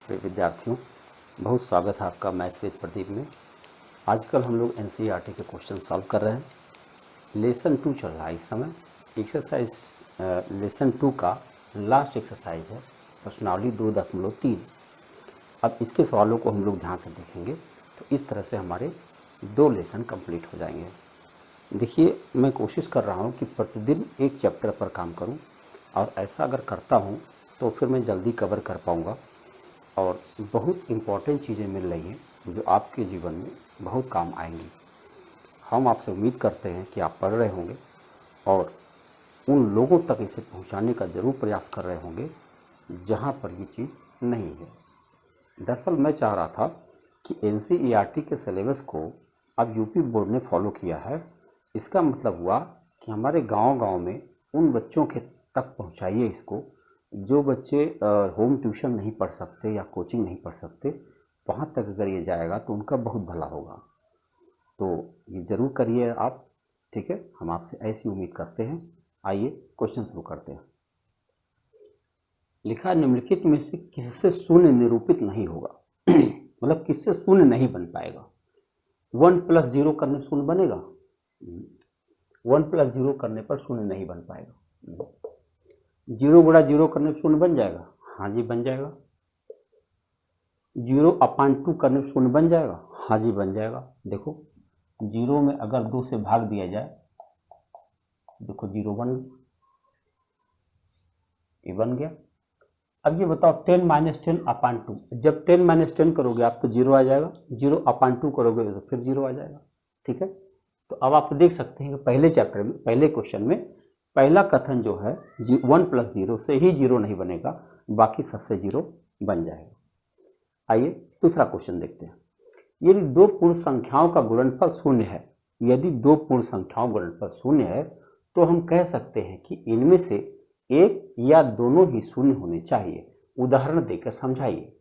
प्रिय विद्यार्थियों, बहुत स्वागत है आपका मैथ्स विद प्रदीप में। आजकल हम लोग एनसीईआरटी के क्वेश्चन सॉल्व कर रहे हैं। लेसन 2 चल रहा है इस समय। एक्सरसाइज लेसन 2 का लास्ट एक्सरसाइज है प्रश्नावली 2.3। अब इसके सवालों को हम लोग ध्यान से देखेंगे तो इस तरह से हमारे 2 लेसन कंप्लीट हो जाएंगे। देखिए, मैं कोशिश कर रहा हूँ कि प्रतिदिन एक चैप्टर पर काम करूँ, और ऐसा अगर करता हूँ तो फिर मैं जल्दी कवर कर पाऊँगा और बहुत इम्पॉर्टेंट चीज़ें मिल रही हैं जो आपके जीवन में बहुत काम आएंगी। हम आपसे उम्मीद करते हैं कि आप पढ़ रहे होंगे और उन लोगों तक इसे पहुंचाने का ज़रूर प्रयास कर रहे होंगे जहां पर ये चीज़ नहीं है। दरअसल मैं चाह रहा था कि एनसीईआरटी के सिलेबस को अब यूपी बोर्ड ने फॉलो किया है। इसका मतलब हुआ कि हमारे गांव-गांव में उन बच्चों के तक पहुंचाइए इसको जो बच्चे होम ट्यूशन नहीं पढ़ सकते या कोचिंग नहीं पढ़ सकते। वहाँ तक अगर ये जाएगा तो उनका बहुत भला होगा। तो ये ज़रूर करिए आप, ठीक है? हम आपसे ऐसी उम्मीद करते हैं। आइए क्वेश्चन शुरू करते हैं। लिखा, निम्नलिखित में से किससे शून्य निरूपित नहीं होगा? मतलब किससे शून्य नहीं बन पाएगा? 1 + 0 करने शून्य बनेगा? 1 + 0 करने पर शून्य नहीं बन पाएगा। 0 × 0 करने पर शून्य बन जाएगा? हाँ जी, बन जाएगा। 0/2 करने पर शून्य बन जाएगा? हाँ जी, बन जाएगा। देखो, 0 में अगर 2 से भाग दिया जाए, देखो 0 बन गया, ये बन गया। अब ये बताओ 10 - 10/2, जब 10 - 10 करोगे आप तो 0 आ जाएगा, 0/2 करोगे तो फिर 0 आ जाएगा। ठीक है, तो अब आप देख सकते हैं कि पहले चैप्टर में, पहले क्वेश्चन में पहला कथन जो है 1 + 0 से ही 0 नहीं बनेगा, बाकी सबसे 0 बन जाएगा। आइए दूसरा क्वेश्चन देखते हैं। यदि 2 पूर्ण संख्याओं का गुणनफल शून्य है, यदि 2 पूर्ण संख्याओं का गुणनफल शून्य है तो हम कह सकते हैं कि इनमें से एक या दोनों ही शून्य होने चाहिए। उदाहरण देकर समझाइए।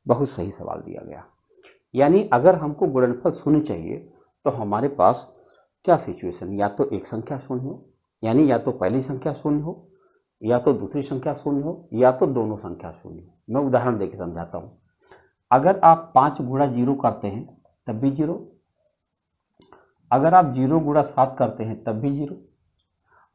बहुत सही सवाल दिया गया। यानी अगर हमको गुणनफल शून्य चाहिए तो हमारे पास क्या सिचुएशन, या तो एक संख्या शून्य हो, यानी या तो पहली संख्या शून्य हो, या तो दूसरी संख्या शून्य हो, या तो दोनों संख्या शून्य हो। मैं उदाहरण देकर समझाता हूँ। अगर आप 5 × 0 करते हैं तब भी 0, अगर आप 0 × 7 करते हैं तब भी 0,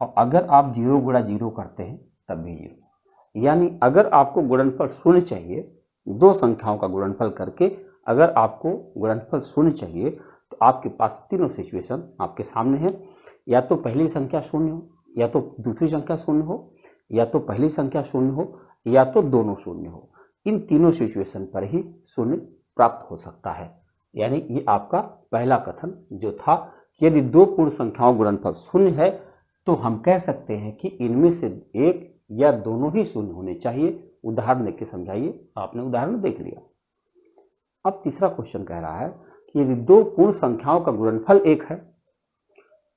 और अगर आप 0 × 0 करते हैं तब भी 0। यानी अगर आपको गुणनफल शून्य चाहिए, 2 संख्याओं का गुणनफल करके अगर आपको गुणनफल शून्य चाहिए तो आपके पास तीनों सिचुएशन आपके सामने है। या तो पहली संख्या शून्य हो, या तो दूसरी संख्या शून्य हो, या तो पहली संख्या शून्य हो, या तो दोनों शून्य हो। इन तीनों सिचुएशन पर ही शून्य प्राप्त हो सकता है। यानी ये आपका पहला कथन जो था, यदि 2 पूर्ण संख्याओं गुणनफल शून्य है तो हम कह सकते हैं कि इनमें से एक या दोनों ही शून्य होने चाहिए। उदाहरण देकर समझाइए। आपने उदाहरण देख लिया। अब तीसरा क्वेश्चन कह रहा है कि यदि 2 पूर्ण संख्याओं का गुणनफल 1 है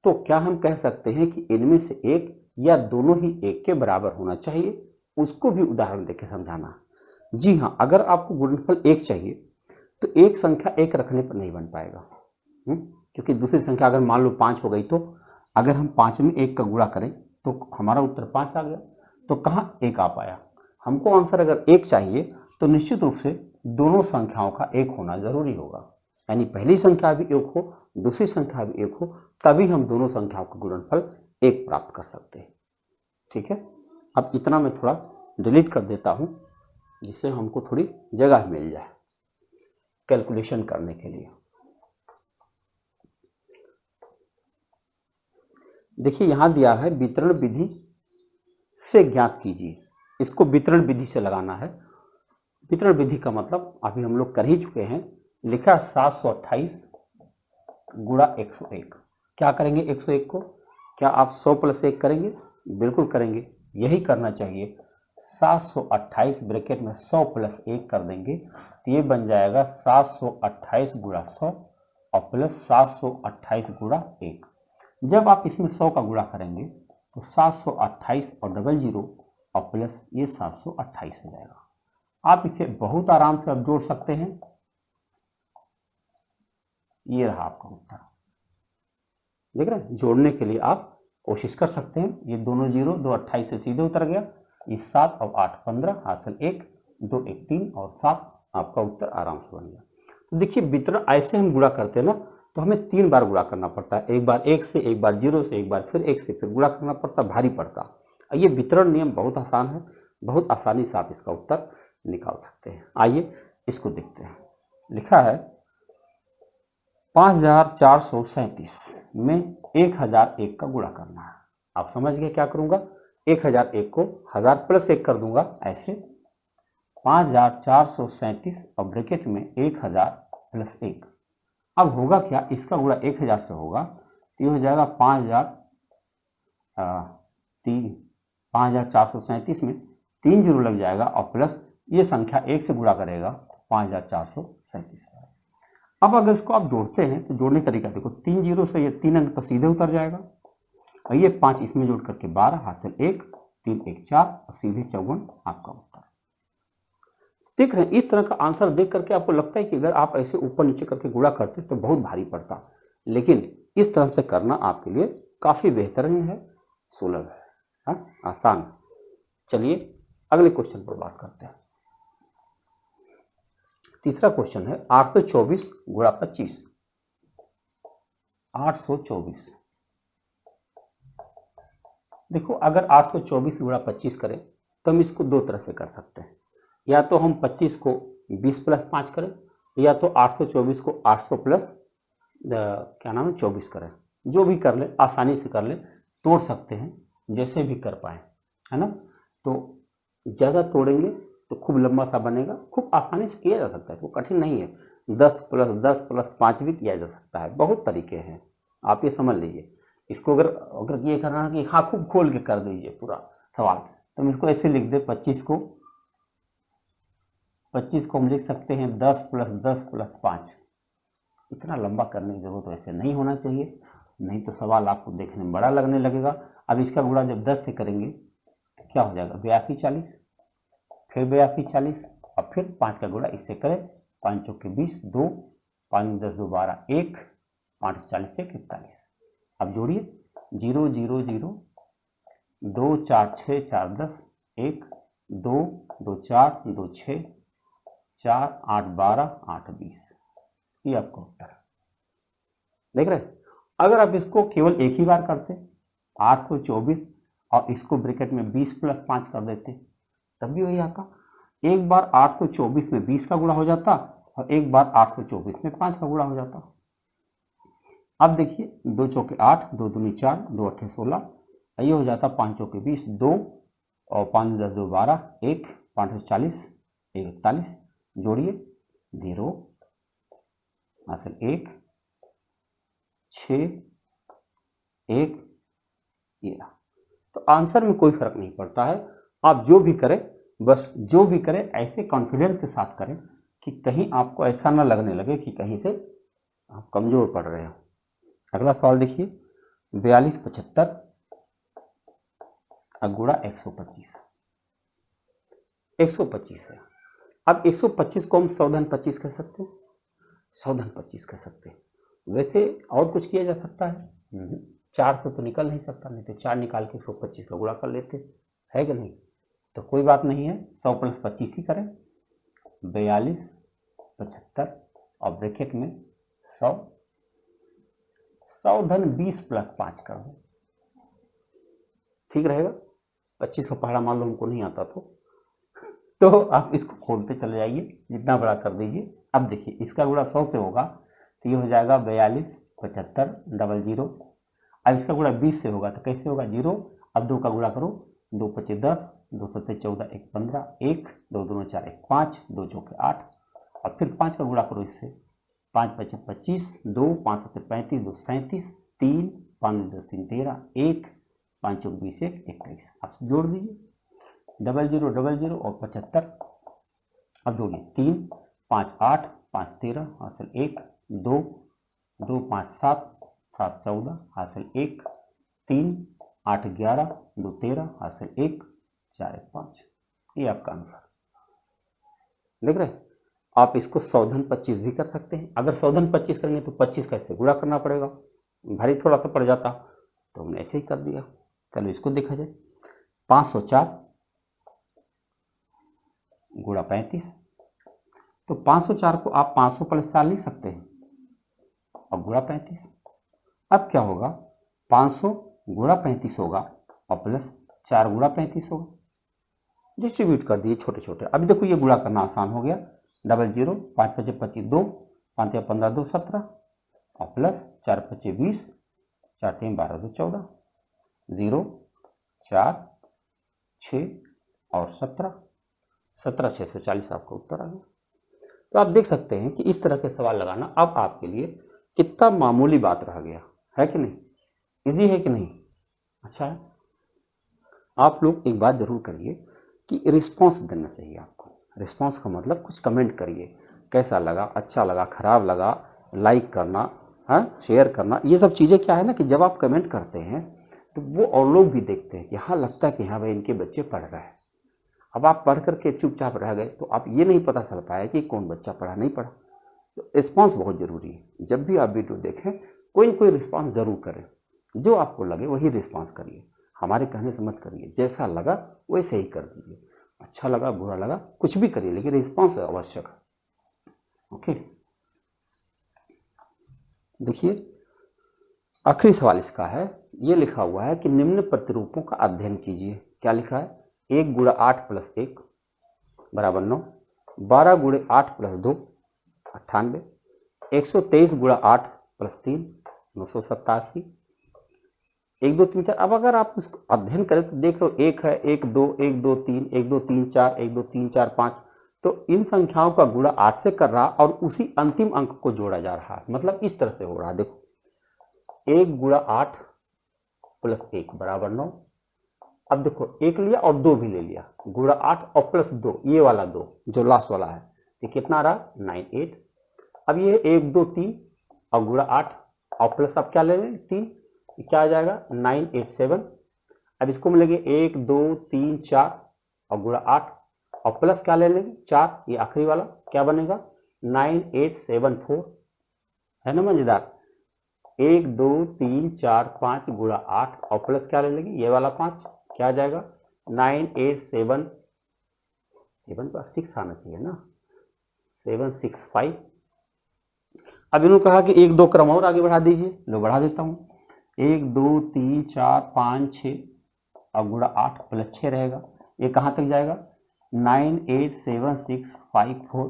तो क्या हम कह सकते हैं कि इनमें से एक या दोनों ही 1 के बराबर होना चाहिए? उसको भी उदाहरण देकर समझाना। जी हाँ, अगर आपको गुणनफल 1 चाहिए तो एक संख्या 1 रखने पर नहीं बन पाएगा, क्योंकि दूसरी संख्या अगर मान लो 5 हो गई तो अगर हम 5 में 1 का गुणा करें तो हमारा उत्तर 5 आ गया, तो कहाँ 1 आ पाया? हमको आंसर अगर 1 चाहिए तो निश्चित रूप से दोनों संख्याओं का 1 होना जरूरी होगा। यानी पहली संख्या भी 1 हो, दूसरी संख्या भी 1 हो, तभी हम दोनों संख्याओं का गुणनफल 1 प्राप्त कर सकते हैं। ठीक है, अब इतना मैं थोड़ा डिलीट कर देता हूं जिससे हमको थोड़ी जगह मिल जाए कैलकुलेशन करने के लिए। देखिए, यहां दिया है वितरण विधि से ज्ञात कीजिए। इसको वितरण विधि से लगाना है। वितरण विधि का मतलब अभी हम लोग कर ही चुके हैं। लिखा 728 × 101। क्या करेंगे 101 को? क्या आप 100 + 1 करेंगे? बिल्कुल करेंगे, यही करना चाहिए। 728 ब्रैकेट में 100 + 1 कर देंगे तो ये बन जाएगा 728 × 100 और प्लस 728 × 1। जब आप इसमें 100 का गुणा करेंगे तो 728 और 00 और प्लस ये 728 हो जाएगा। आप इसे बहुत आराम से अब जोड़ सकते हैं। ये रहा आपका उत्तर। देख रहे हैं, जोड़ने के लिए आप कोशिश कर सकते हैं। ये दोनों 0, 2 28 से सीधे उतर गया। ये 7 और 8 15, हासिल 1 2 1 3 और 7, आपका उत्तर आराम से बन गया। तो देखिए वितरण ऐसे हम गुणा करते हैं ना, तो हमें 3 बार गुणा करना पड़ता है, एक बार 1 से, एक बार 0 से, एक बार फिर 1 से, फिर गुणा करना पड़ता, भारी पड़ता। ये वितरण नियम बहुत आसान है, बहुत आसानी से आप इसका उत्तर निकाल सकते हैं। आइए इसको देखते हैं। लिखा है 5437 में 1001 का गुणा करना है। आप समझ गए क्या करूंगा, 1001 को 1000 प्लस 1 कर दूंगा, ऐसे 5437 और ब्रैकेट में 1000 प्लस 1। अब होगा क्या, इसका गुणा 1000 से होगा तो ये हो जाएगा 5437 में 3 जीरो लग जाएगा और प्लस ये संख्या 1 से गुणा करेगा तो 5437। अब अगर इसको आप जोड़ते हैं तो जोड़ने का तरीका देखो, 3 जीरो से ये 3 अंक तो सीधे उतर जाएगा और ये 5 इसमें जोड़ करके 12 हासिल 1, 3 1 4 और सीधे 54 आपका उत्तर। देख रहे हैं, इस तरह का आंसर देख करके आपको लगता है कि अगर आप ऐसे ऊपर नीचे करके गुणा करते तो बहुत भारी पड़ता, लेकिन इस तरह से करना आपके लिए काफी बेहतरीन है, सुलभ है, आसान। चलिए अगले क्वेश्चन पर बात करते हैं। तीसरा क्वेश्चन है 824 गुणा 25। 824, देखो अगर 824 गुणा 25 करें तो हम इसको दो तरह से कर सकते हैं, या तो हम 25 को 20 प्लस 5 करें, या तो 824 को 800 प्लस 24 करें। जो भी कर ले, आसानी से कर ले, तोड़ सकते हैं जैसे भी कर पाए, है ना। तो ज़्यादा तोड़ेंगे तो खूब लंबा सा बनेगा, खूब आसानी से किया जा सकता है, वो कठिन नहीं है। 10 प्लस 10 प्लस 5 भी किया जा सकता है, बहुत तरीके हैं, आप ये समझ लीजिए। इसको अगर ये करना है कि हाँ खूब खोल के कर दीजिए पूरा सवाल, तो हम इसको ऐसे लिख दे, 25 को हम लिख सकते हैं 10 प्लस 10 प्लस 5। इतना लंबा करने की जरूरत वैसे नहीं होना चाहिए, नहीं तो सवाल आपको देखने में बड़ा लगने लगेगा। अब इसका गुणा जब 10 से करेंगे तो क्या हो जाएगा, 82 40, फिर 82 40 और फिर 5 का गुणा इससे करें, 5 चौके 20, 2 5 10 2 12 1, 5 40 1 41। अब जोड़िए 0 0 0 2 4 6 4 10 1 2 2 4 2 6 4 8 12 8 20, ये आपका उत्तर है। देख रहे, अगर आप इसको केवल एक ही बार करते 824 और इसको ब्रैकेट में 20 प्लस 5 कर देते तब भी वही आता। एक बार 824 में 20 का गुणा हो जाता और एक बार 824 में 5 का गुणा हो जाता। अब देखिए 2 चौके 8, 2 दूनी 4, 2 8 16, ये हो जाता 5 चौके 20, 2 और 5 10 2 12 1, 5 40 1 41। जोड़िए 0 हासिल 1 6 1, ये। तो आंसर में कोई फर्क नहीं पड़ता है, आप जो भी करें, बस जो भी करें ऐसे कॉन्फिडेंस के साथ करें कि कहीं आपको ऐसा ना लगने लगे कि कहीं से आप कमजोर पड़ रहे हो। अगला सवाल देखिए 42 75 गुणा 125। 125 है, अब 125 को हम 100-25 कह सकते हैं, 100-25 कह सकते हैं। वैसे और कुछ किया जा सकता है, 4 से तो निकल नहीं सकता, नहीं तो 4 निकाल के 125 का गुणा कर लेते, है कि नहीं। तो कोई बात नहीं है, 100 प्लस 25 ही करें, 42 75 और ब्रैकेट में 100 धन 20 प्लस 5 कर दो, ठीक रहेगा। 25 का पहाड़ा मान लो हमको नहीं आता तो आप इसको खोलते चले जाइए, जितना बड़ा कर दीजिए। अब देखिए इसका गुणा 100 से होगा तो ये हो जाएगा 42 75 00। अब इसका गुणा 20 से होगा तो कैसे होगा, 0। अब 2 का गुणा करो, 2 5 10, 2 7 14 1 15, 1 2 2 4 1 5, 2 चौके 8 और फिर 5 का गुणा करो इससे, 5 5 25, 2 5 7 35, 2 37, 3 5 10 3 13, 1 5 चौक 20 1 21। आप जोड़ दीजिए 00 00 और 75। अब जोड़िए 3 5 8 5 13 हासिल 1, 2 2 5 7 7 14 हासिल 1, 3 8 11 2 13 हासिल 1 4 1 5। ये आपका आंसर। देख रहे, आप इसको 100-25 भी कर सकते हैं। अगर 100-25 करेंगे तो 25 का इससे गुणा करना पड़ेगा, भारी थोड़ा सा पड़ जाता, तो हमने ऐसे ही कर दिया। चलो इसको देखा जाए, 504 गुणा 35। तो 504 को आप 500 प्लस 4 लिख सकते हैं और गुणा 35। अब क्या होगा, 500 गुणा 35 होगा और प्लस 4 गुणा 35 होगा। डिस्ट्रीब्यूट कर दिए छोटे छोटे। अभी देखो ये गुणा करना आसान हो गया। 00, 5 5 25 2, 5 15 2 17 और प्लस 4 5 20, 4 3 12 2 14, 0 4 6 और 17, 17 640 आपका उत्तर आ गया। तो आप देख सकते हैं कि इस तरह के सवाल लगाना अब आपके लिए कितना मामूली बात रह गया है कि नहीं, इजी है कि नहीं, अच्छा है। आप लोग एक बात जरूर करिए कि रिस्पांस देना चाहिए आपको। रिस्पांस का मतलब कुछ कमेंट करिए, कैसा लगा, अच्छा लगा, खराब लगा, लाइक करना, हाँ शेयर करना, ये सब चीज़ें क्या है ना कि जब आप कमेंट करते हैं तो वो और लोग भी देखते हैं कि हाँ लगता है कि हाँ भाई इनके बच्चे पढ़ रहे हैं। अब आप पढ़ करके चुपचाप रह गए तो आप ये नहीं पता चल पाया कि कौन बच्चा पढ़ा नहीं पढ़ा। तो रिस्पांस बहुत ज़रूरी है। जब भी आप वीडियो देखें कोई न कोई रिस्पांस ज़रूर करें, जो आपको लगे वही रिस्पांस करिए, हमारे कहने से मत करिए। जैसा लगा वैसे ही कर दीजिए, अच्छा लगा बुरा लगा कुछ भी करिए लेकिन रिस्पांस आवश्यक है। ओके, देखिए आखिरी सवाल इसका है, ये लिखा हुआ है कि निम्न प्रतिरूपों का अध्ययन कीजिए। क्या लिखा है, 1 गुणा 8 प्लस 1 बराबर 9, 12 गुणे 8 प्लस 2 98, 123 गुणा 8 प्लस 3 987, 1 2 3 4। अब अगर आप इसको अध्ययन करें तो देख लो 1 है, 1 2 1 2 3 1 2 3 4 1 2 3 4 5, तो इन संख्याओं का गुणा 8 से कर रहा और उसी अंतिम अंक को जोड़ा जा रहा है। मतलब इस तरह से हो रहा है, देखो 1 गुणा 8 प्लस 1 बराबर 9। अब देखो 1 लिया और 2 भी ले लिया, गुणा 8 और प्लस 2, ये वाला 2 जो लास्ट वाला है, ये कितना रहा 9 8। अब ये 1 2 3 और गुणा 8 और प्लस अब क्या ले लें 3, क्या आ जाएगा 9 8 7। अब इसको मिलेंगे 1 2 3 4 और गुणा 8 और प्लस क्या ले लेंगे 4, ये आखिरी वाला क्या बनेगा 9 8 7 4, है ना मजेदार। 1 2 3 4 5 गुणा 8 और प्लस क्या ले लेंगे ये वाला 5, क्या आ जाएगा 9 8 7 7 पर 6 आना चाहिए ना, 7 6 5। अब इन्होंने कहा कि 1 2 क्रम और आगे बढ़ा दीजिए, लो बढ़ा देता हूँ। 1 2 3 4 5 6 और गुणा 8 प्लस 6 रहेगा, ये कहाँ तक जाएगा 9 8 7 6 5 4।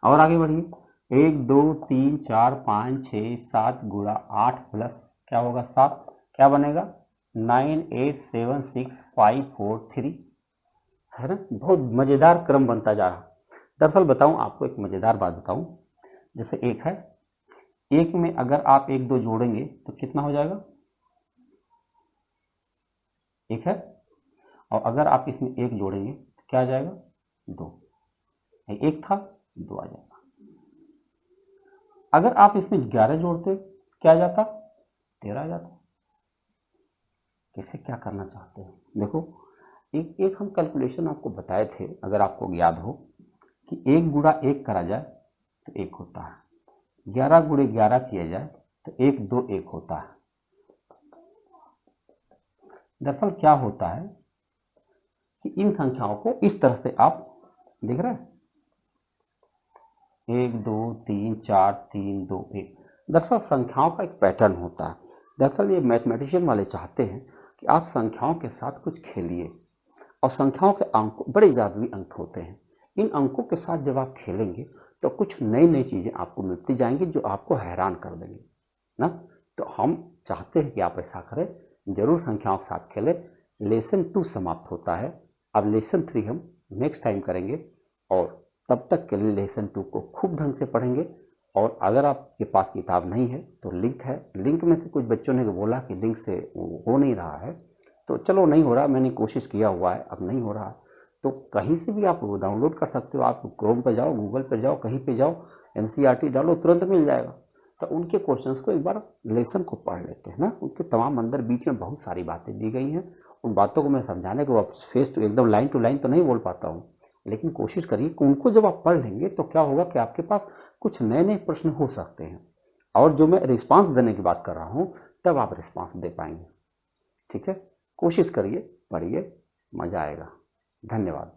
और आगे बढ़िए 1 2 3 4 5 6 7 गुणा 8 प्लस क्या होगा 7, क्या बनेगा 9 8 7 6 5 4 3, है ना। बहुत मज़ेदार क्रम बनता जा रहा। दरअसल बताऊं आपको एक मज़ेदार बात बताऊं, जैसे 1 है, 1 में अगर आप 1 2 जोड़ेंगे तो कितना हो जाएगा 1 है, और अगर आप इसमें 1 जोड़ेंगे तो क्या आ जाएगा 2, 1 था 2 आ जाएगा। अगर आप इसमें 11 जोड़ते क्या आ जाता 13 आ जाता। कैसे क्या करना चाहते हैं, देखो एक हम कैलकुलेशन आपको बताए थे, अगर आपको याद हो कि 1 गुणा 1 करा जाए तो 1 होता है, 11 गुणे 11 किया जाए तो 1 2 1 होता है। दरअसल क्या होता है कि इन संख्याओं को इस तरह से आप देख रहे हैं 1 2 3 4 3 2 1, दरअसल संख्याओं का एक पैटर्न होता है। दरअसल ये मैथमेटिशियन वाले चाहते हैं कि आप संख्याओं के साथ कुछ खेलिए, और संख्याओं के अंक बड़े जादुई अंक होते हैं। इन अंकों के साथ जब आप खेलेंगे तो कुछ नई नई चीज़ें आपको मिलती जाएंगी जो आपको हैरान कर देंगी ना। तो हम चाहते हैं कि आप ऐसा करें, जरूर संख्याओं के साथ खेलें। लेसन 2 समाप्त होता है, अब लेसन 3 हम नेक्स्ट टाइम करेंगे, और तब तक के लिए लेसन 2 को खूब ढंग से पढ़ेंगे। और अगर आपके पास किताब नहीं है तो लिंक है, लिंक में से कुछ बच्चों ने बोला कि लिंक से हो नहीं रहा है, तो चलो नहीं हो रहा, मैंने कोशिश किया हुआ है, अब नहीं हो रहा, तो कहीं से भी आप डाउनलोड कर सकते हो। आप क्रोम पर जाओ, गूगल पर जाओ, कहीं पे जाओ, NCERT डालो, तुरंत मिल जाएगा। तो उनके क्वेश्चंस को एक बार लेसन को पढ़ लेते हैं ना, उनके तमाम अंदर बीच में बहुत सारी बातें दी गई हैं। उन बातों को मैं समझाने को फेस टू एकदम लाइन टू लाइन तो नहीं बोल पाता हूँ, लेकिन कोशिश करिए कि उनको जब आप पढ़ लेंगे तो क्या होगा कि आपके पास कुछ नए नए प्रश्न हो सकते हैं, और जो मैं रिस्पांस देने की बात कर रहा हूँ तब आप रिस्पांस दे पाएंगे। ठीक है, कोशिश करिए, पढ़िए, मज़ा आएगा। धन्यवाद।